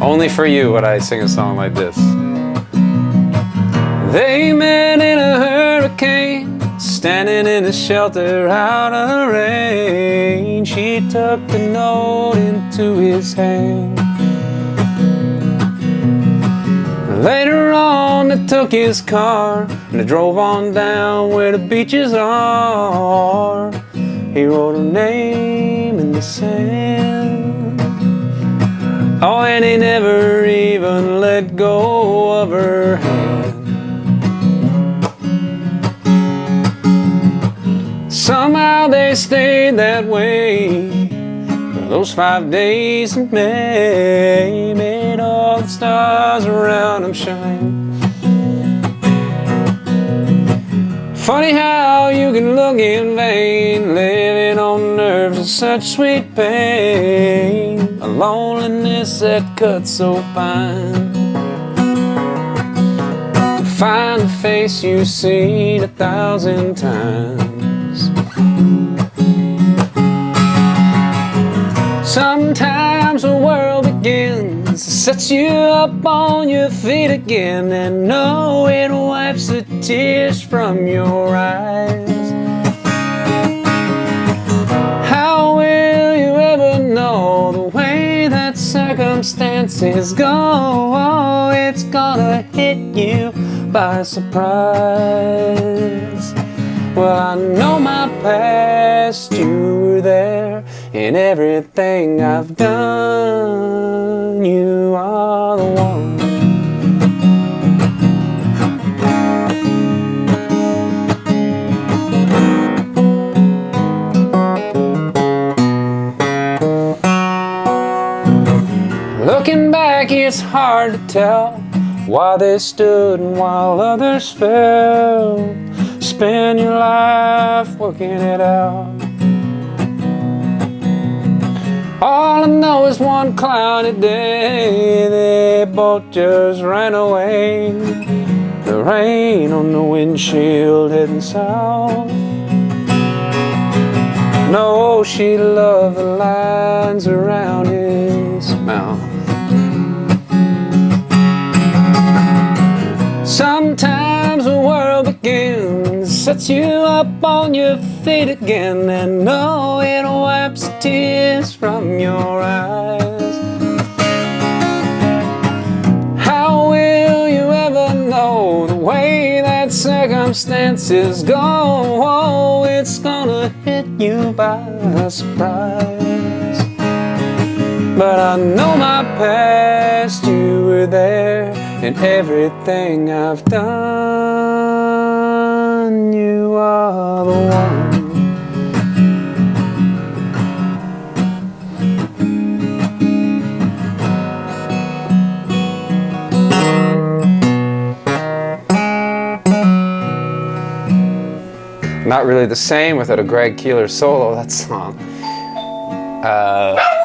Only for you would I sing a song like this. They met in a hurricane, standing in a shelter out of the rain. She took the note into his hand. Later on, they took his car and they drove on down where the beaches are. He wrote her name in the sand. Oh, and he never even let go of her hand. Somehow they stayed that way for those 5 days in May. Made all the stars around them shine. Funny how you can look in vain, living on nerves of such sweet pain, a loneliness that cuts so fine. To find the face you've seen 1,000 times. Sometimes the world begins, sets you up on your feet again, and no, it wipes the tears from your eyes. How will you ever know the way that circumstances go? Oh, it's gonna hit you by surprise. Well, I know my past, you were there in everything I've done. You are the one. Looking back, it's hard to tell why they stood and while others fell. Spend your life working it out. All I know is one cloudy day, they both just ran away. The rain on the windshield heading south. No, she loved the lines around his mouth. Sometimes the world begins, sets you up on your feet again, and no, it wipes the tears from your eyes. How will you ever know the way that circumstances go? Oh, it's gonna hit you by surprise. But I know my past, you were there in everything I've done. You are the one. Not really the same without a Greg Keeler solo, that song.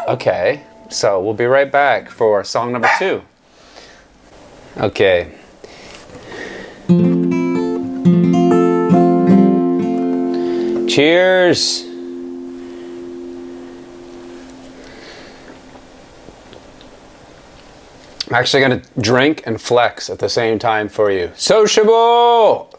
Okay, so we'll be right back for song number 2. Okay. Cheers. I'm actually going to drink and flex at the same time for you. Sociable!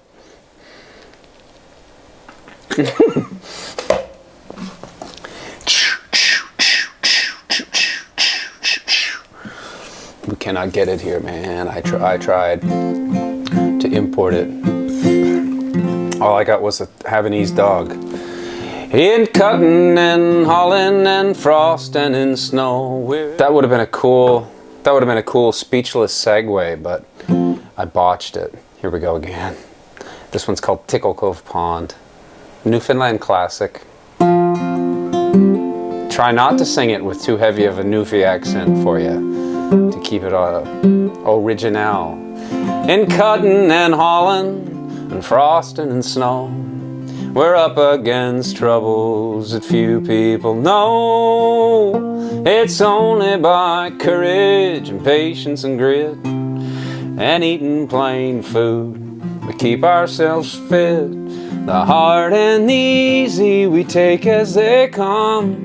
We cannot get it here, man. I tried to import it. All I got was a Havanese dog. In cutting and hauling and frost and in snow. That would have been a cool speechless segue, but I botched it. Here we go again. This one's called Tickle, Cove Pond. Newfoundland classic. Try not to sing it with too heavy of a Newfie accent for you, to keep it original. In cutting and hauling and frosting and snow, we're up against troubles that few people know. It's only by courage and patience and grit and eating plain food we keep ourselves fit. The hard and the easy we take as they come,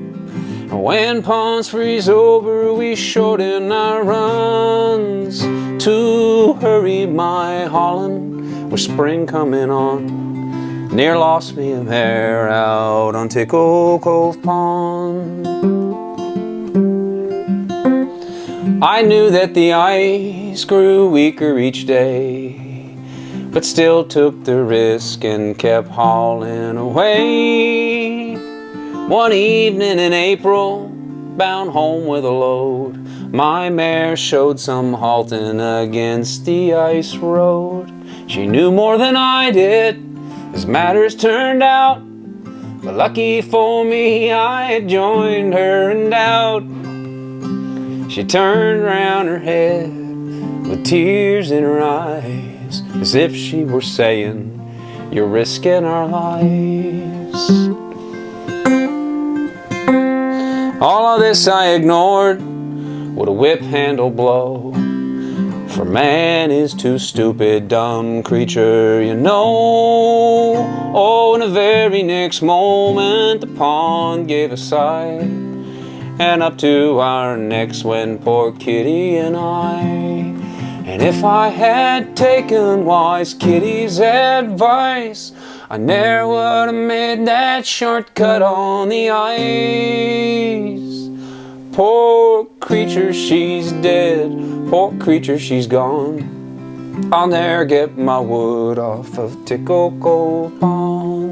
When ponds freeze over, we shorten our runs to hurry my Holland, with spring coming on. Near lost me a mare out on Tickle Cove Pond. I knew that the ice grew weaker each day, but still took the risk and kept hauling away. One evening in April, bound home with a load, my mare showed some halting against the ice road. She knew more than I did, as matters turned out, but lucky for me I had joined her in doubt. She turned round her head with tears in her eyes, as if she were saying, "You're risking our lives." All of this I ignored with a whip handle blow, for man is too stupid, dumb creature, you know. Oh, in the very next moment the pond gave a sigh, and up to our necks went poor Kitty and I. And if I had taken wise Kitty's advice, I ne'er would have made that shortcut on the ice. Poor creature, she's dead. Poor creature, she's gone. I'll ne'er get my wood off of Tickle Cove Pond.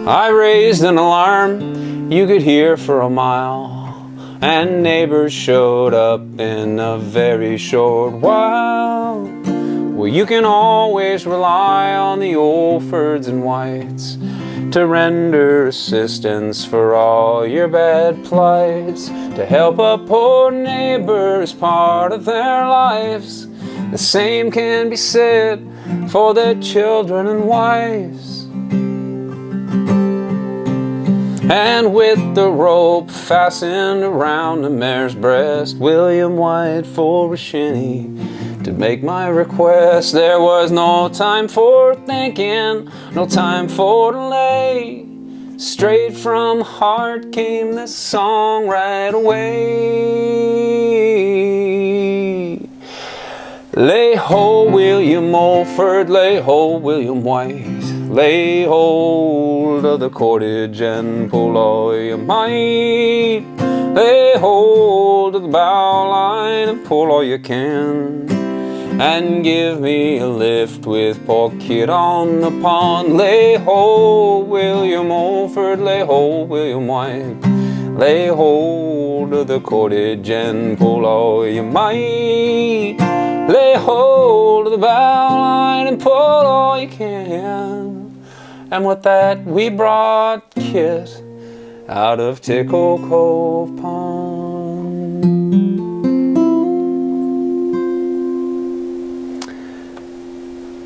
I raised an alarm you could hear for a mile, and neighbors showed up in a very short while. Well, you can always rely on the old Fords and Whites to render assistance for all your bad plights. To help a poor neighbor is part of their lives. The same can be said for their children and wives. And with the rope fastened around the mare's breast, William White for a shinny to make my request. There was no time for thinking, no time for delay. Straight from the heart came this song right away. Lay ho, William Mulford, lay ho, William White. Lay hold of the cordage and pull all you might. Lay hold of the bow line and pull all you can. And give me a lift with poor Kid on the pond. Lay hold, William Mulford, lay hold, William White. Lay hold of the cordage and pull all you might. Lay hold of the bow line and pull all you can. And with that we brought Kit out of Tickle Cove Pond.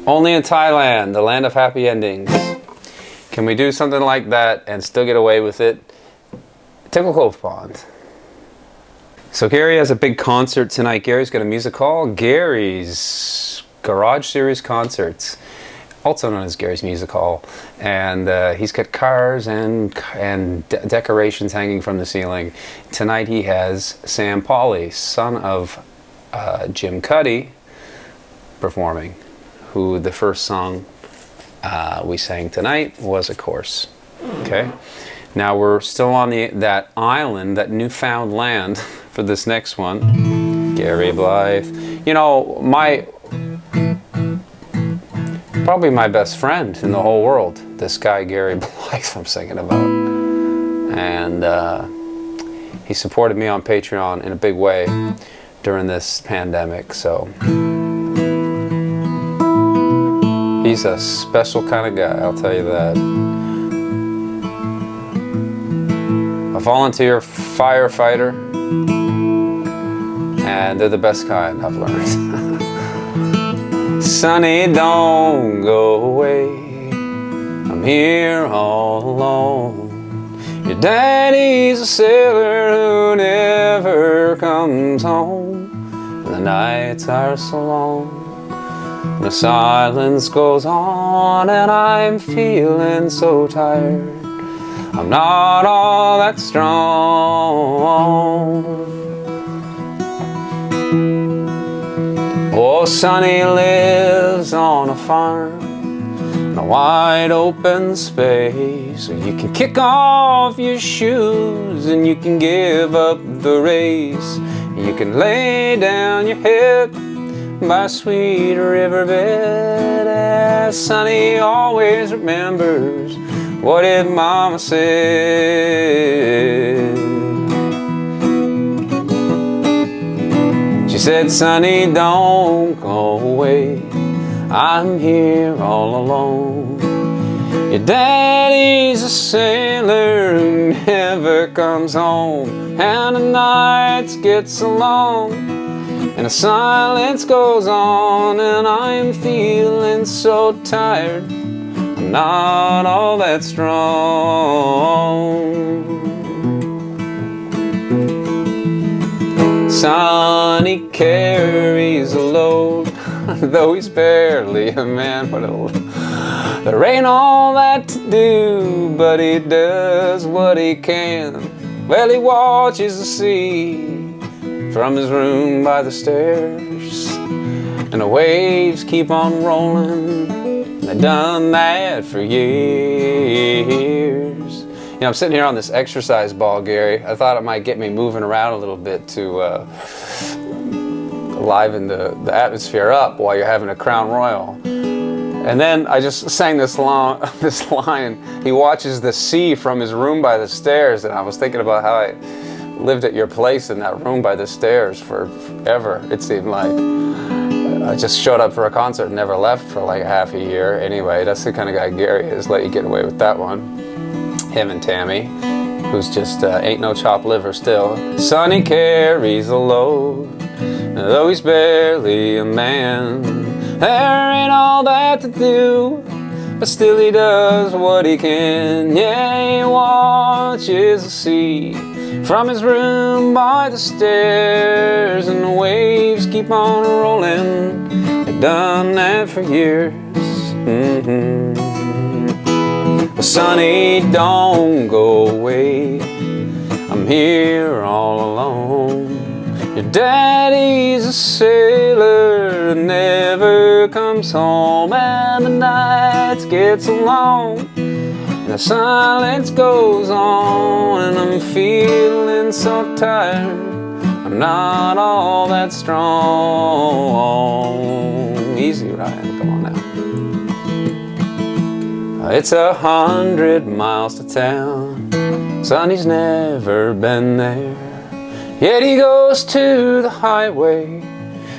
Only in Thailand, the land of happy endings, can we do something like that and still get away with it. Tickle Cove Pond. So Gary has a big concert tonight. Gary's got a music hall, Gary's Garage Series Concerts, also known as Gary's Music Hall, and he's got cars and decorations hanging from the ceiling. Tonight he has Sam Pauly, son of Jim Cuddy, performing, who the first song we sang tonight was, of course. Okay, now we're still on that island, that newfound land for this next one. Gary Blyth, you know, probably my best friend in the whole world, this guy Gary Blyth I'm singing about. And he supported me on Patreon in a big way during this pandemic, so he's a special kind of guy, I'll tell you that. A volunteer firefighter, and they're the best kind, I've learned. Sonny, don't go away, I'm here all alone. Your daddy's a sailor who never comes home. the nights are so long. The silence goes on and I'm feeling so tired. I'm not all that strong. Oh, Sonny lives on a farm in a wide open space, so you can kick off your shoes and you can give up the race. You can lay down your head by a sweet riverbed, as Sonny always remembers what his mama said. She said, Sonny, don't go away, I'm here all alone. Your daddy's a sailor who never comes home, and the nights get so long, and the silence goes on, and I'm feeling so tired. I'm not all that strong. Sonny carries a load, though he's barely a man. What a load. There ain't all that to do, but he does what he can. Well, he watches the sea from his room by the stairs, and the waves keep on rolling. They've done that for years. You know, I'm sitting here on this exercise ball, Gary. I thought it might get me moving around a little bit to liven the atmosphere up while you're having a Crown Royal. And then I just sang this line, he watches the sea from his room by the stairs, and I was thinking about how I lived at your place in that room by the stairs forever, it seemed like. I just showed up for a concert and never left for like half a year. Anyway, that's the kind of guy Gary is. Let you get away with that one. Him and Tammy, who's just ain't no chopped liver still. Sonny carries a load, though he's barely a man. There ain't all that to do, but still he does what he can. Yeah, he watches the sea from his room by the stairs, and the waves keep on rolling. They've done that for years. Well, Sonny, don't go away, I'm here all alone. Your daddy's a sailor who never comes home, and the nights get so long, and the silence goes on, and I'm feeling so tired. I'm not all that strong. Easy, Ryan, come on now. It's 100 miles to town, Sonny's never been there. Yet he goes to the highway,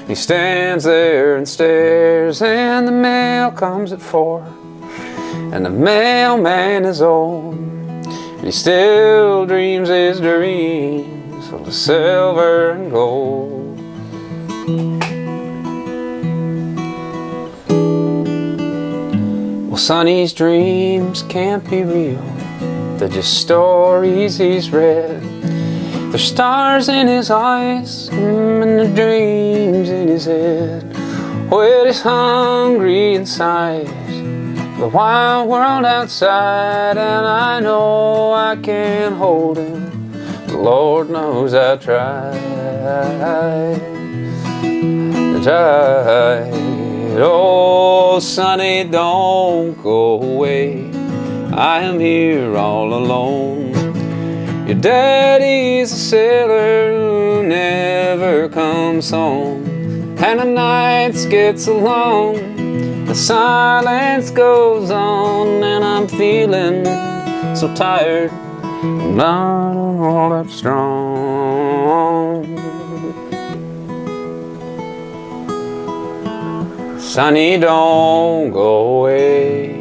he stands there and stares, and the mail comes at 4, and the mailman is old, and he still dreams his dreams full of silver and gold. Well, Sonny's dreams can't be real, they're just stories he's read. There's stars in his eyes and the dreams in his head. Well, he's hungry inside the wild world outside, and I know I can't hold him. The Lord knows I tried. Oh, Sonny, don't go away, I am here all alone. Your daddy's a sailor who never comes home, and the nights get so long, the silence goes on, and I'm feeling so tired. I'm not all that strong. Sonny, don't go away.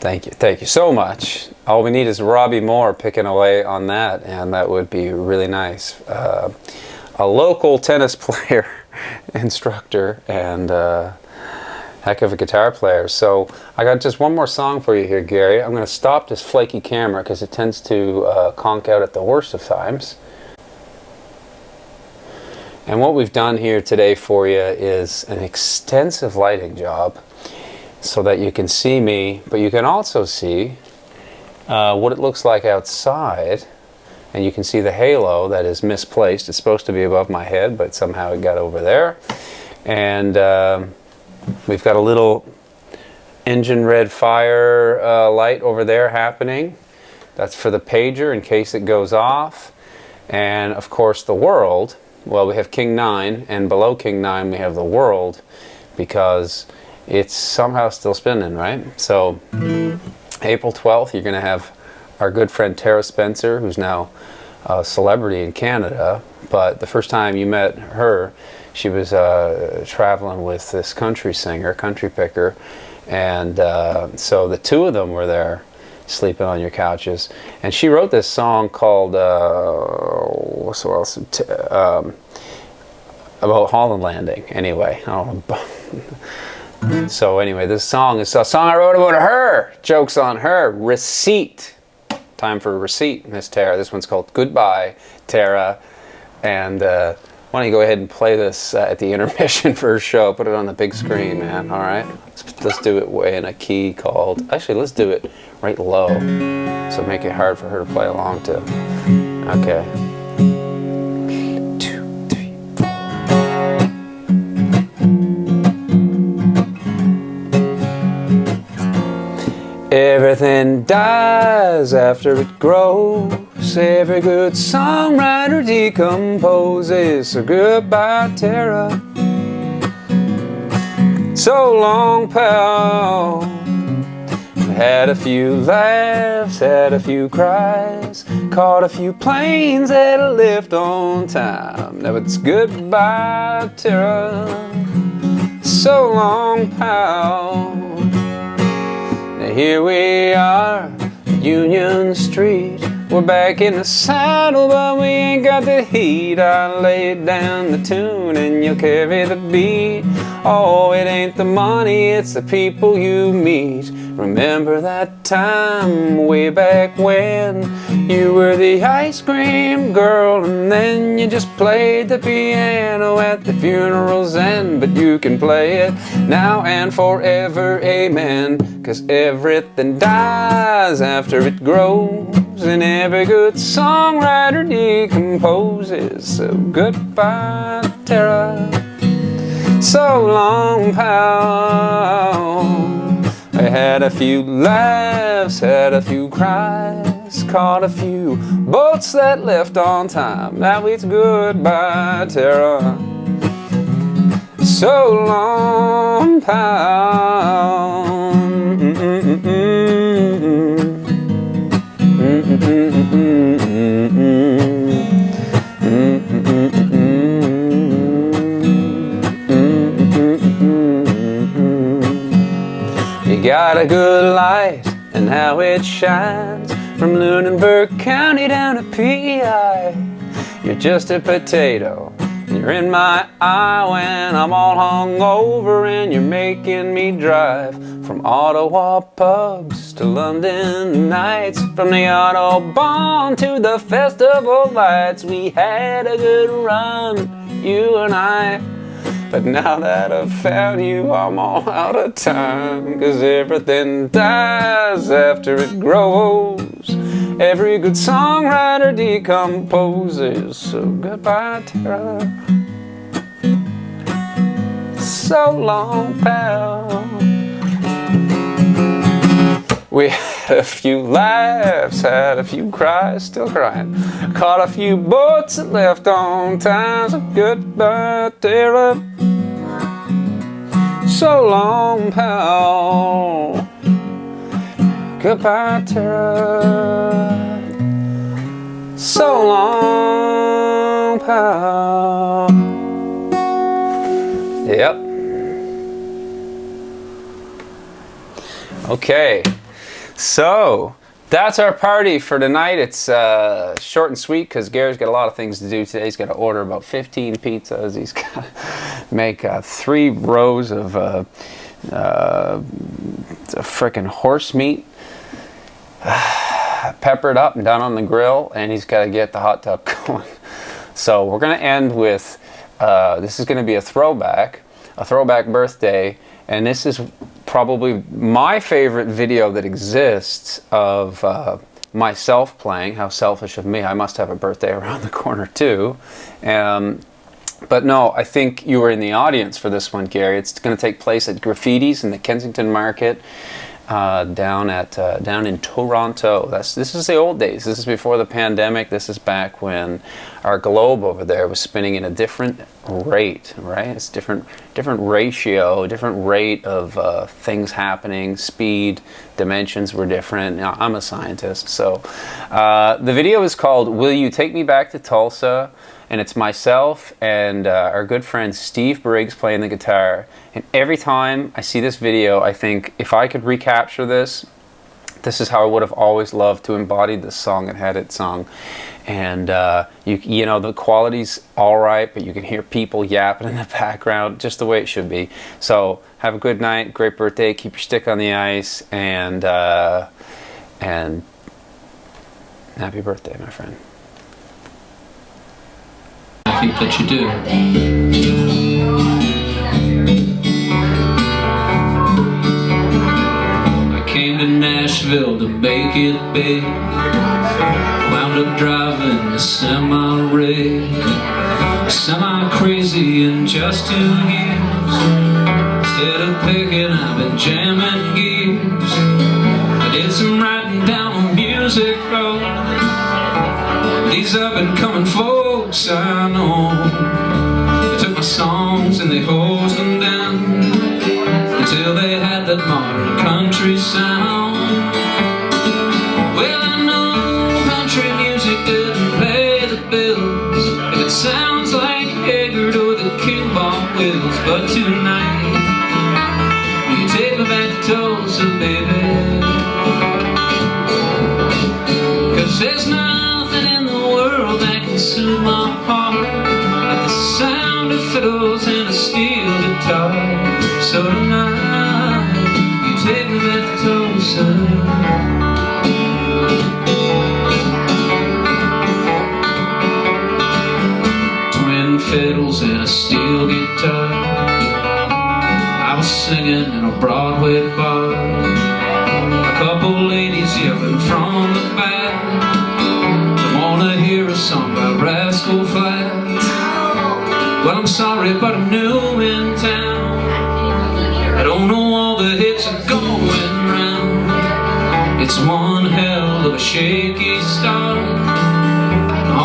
Thank you so much. All we need is Robbie Moore picking away on that, and that would be really nice. A local tennis player, instructor, and Heck of a guitar player. So I got just one more song for you here, Gary. I'm going to stop this flaky camera because it tends to conk out at the worst of times. And what we've done here today for you is an extensive lighting job so that you can see me, but you can also see what it looks like outside. And you can see the halo that is misplaced. It's supposed to be above my head, but somehow it got over there. And we've got a little engine red fire light over there happening. That's for the pager in case it goes off. And of course the world, well, we have King 9, and below King 9 we have the world because it's somehow still spinning, right? So April 12th you're going to have our good friend Tara Spencer, who's now a celebrity in Canada, but the first time you met her, she was traveling with this country singer, country picker, and so the two of them were there sleeping on your couches, and she wrote this song called what's else? About Holland Landing. Anyway, so anyway, this song is a song I wrote about her. Joke's on her. Receipt. Time for a receipt, Miss Tara. This one's called Goodbye, Tara. And why don't you go ahead and play this at the intermission for her show. Put it on the big screen, man. All right? Let's do it way in a key called... Actually, let's do it right low. So make it hard for her to play along to. Okay. 2, 3, 4. Everything dies after it grows. Every good songwriter decomposes. So goodbye, Tara. So long, pal. Had a few laughs, had a few cries, caught a few planes that left on time. Now it's goodbye, Tara. So long, pal. Now here we are, Union Street. We're back in the saddle, but we ain't got the heat. I laid down the tune and you'll carry the beat. Oh, it ain't the money, it's the people you meet. Remember that time way back when you were the ice cream girl, and then you just played the piano at the funeral's end. But you can play it now and forever, amen. 'Cause everything dies after it grows, and every good songwriter decomposes. So goodbye, Tara. So long, pal. I had a few laughs, had a few cries, caught a few boats that left on time. Now it's goodbye, Tara. So long, pal. You got a good light, and how it shines from Lunenburg County down to PEI. You're just a potato, and you're in my eye when I'm all hungover, and you're making me drive from Ottawa pubs to London nights, from the Autobahn to the festival lights. We had a good run, you and I. But now that I've found you, I'm all out of time. 'Cause everything dies after it grows. Every good songwriter decomposes. So goodbye, Tara. So long, pal. We had a few laughs, had a few cries, still crying. Caught a few boats that left on time. So goodbye, Tara. So long, pal. Goodbye, Tara. So long, pal. Yep. Okay. So that's our party for tonight. It's short and sweet because Gary's got a lot of things to do today. He's got to order about 15 pizzas. He's got to make 3 rows of frickin' horse meat, peppered up and done on the grill, and he's got to get the hot tub going. So we're going to end with, this is going to be a throwback birthday, and this is probably my favorite video that exists of myself playing. How selfish of me. I must have a birthday around the corner too. But no, I think you were in the audience for this one, Gary. It's going to take place at Graffiti's in the Kensington Market, down in Toronto. This is the old days. This is before the pandemic. This is back when our globe over there was spinning in a different rate, right? It's different ratio, different rate of things happening. Speed, dimensions were different. Now, I'm a scientist, so the video is called "Will You Take Me Back to Tulsa?" And it's myself and our good friend Steve Briggs playing the guitar. And every time I see this video, I think, if I could recapture this, this is how I would have always loved to embody this song and had it sung. And you know, the quality's all right, but you can hear people yapping in the background, just the way it should be. So have a good night, great birthday, keep your stick on the ice, and happy birthday, my friend. I think that you do. I came to Nashville to make it big. Wound up driving a semi-rig, semi-crazy in just 2 years. Instead of picking, I've been jamming gears. I did some writing down on Music Road. These up and coming folks I know, they took my songs and they hosed them down until they had that modern country sound. Well, I know country music didn't pay the bills, if it sounds like Haggard or the King Bob Wills, but tonight, will you take me back to Tulsa, baby? 'Cause there's nothing in the world that can soothe my heart like the sound of fiddles and a steel guitar. So tonight, you take me back to Tulsa. Twin fiddles and a steel guitar. I was singing in a Broadway bar, a couple ladies yelling from the back. Wanna hear a song by Rascal Flatts? Well, I'm sorry, but I'm new in town. I don't know all the hits are going round. It's one hell of a shaky start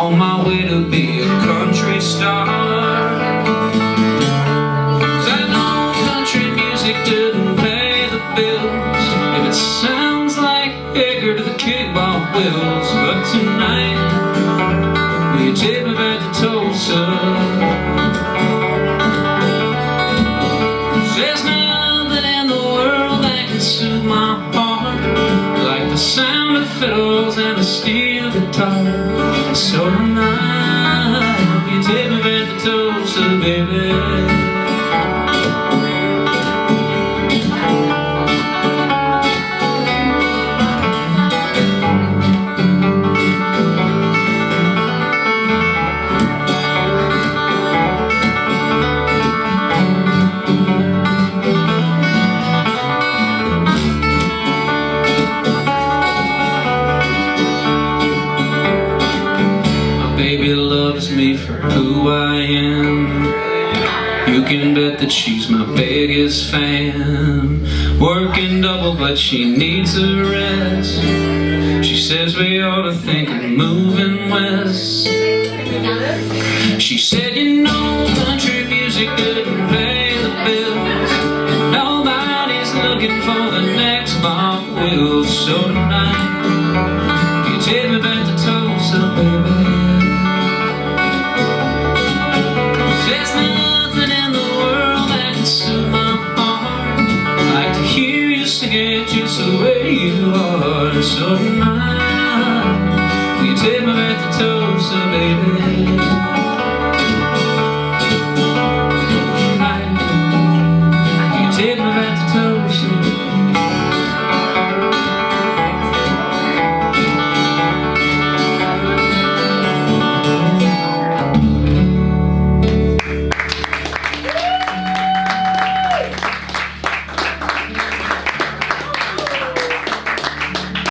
on my way to be a country star. 'Cause I know country music didn't pay the bills, if it sounds like Haggard to the King Bob Wills, but tonight, will you take me back to Tulsa? 'Cause there's nothing in the world that can soothe my heart like the sound of fiddles and a steel guitar. So tonight, will you take me back to Tulsa, baby? Baby loves me for who I am. You can bet that she's my biggest fan. Working double but she needs a rest. She says we ought to think of moving west. She said, you know, country music didn't pay the bills. Nobody's looking for the next Bob Wills. So tonight, you take me back to Tulsa, baby. There's nothing in the world that can soothe my heart like to hear you sing it just the way you are. So tonight, will you take me back to Tulsa, baby?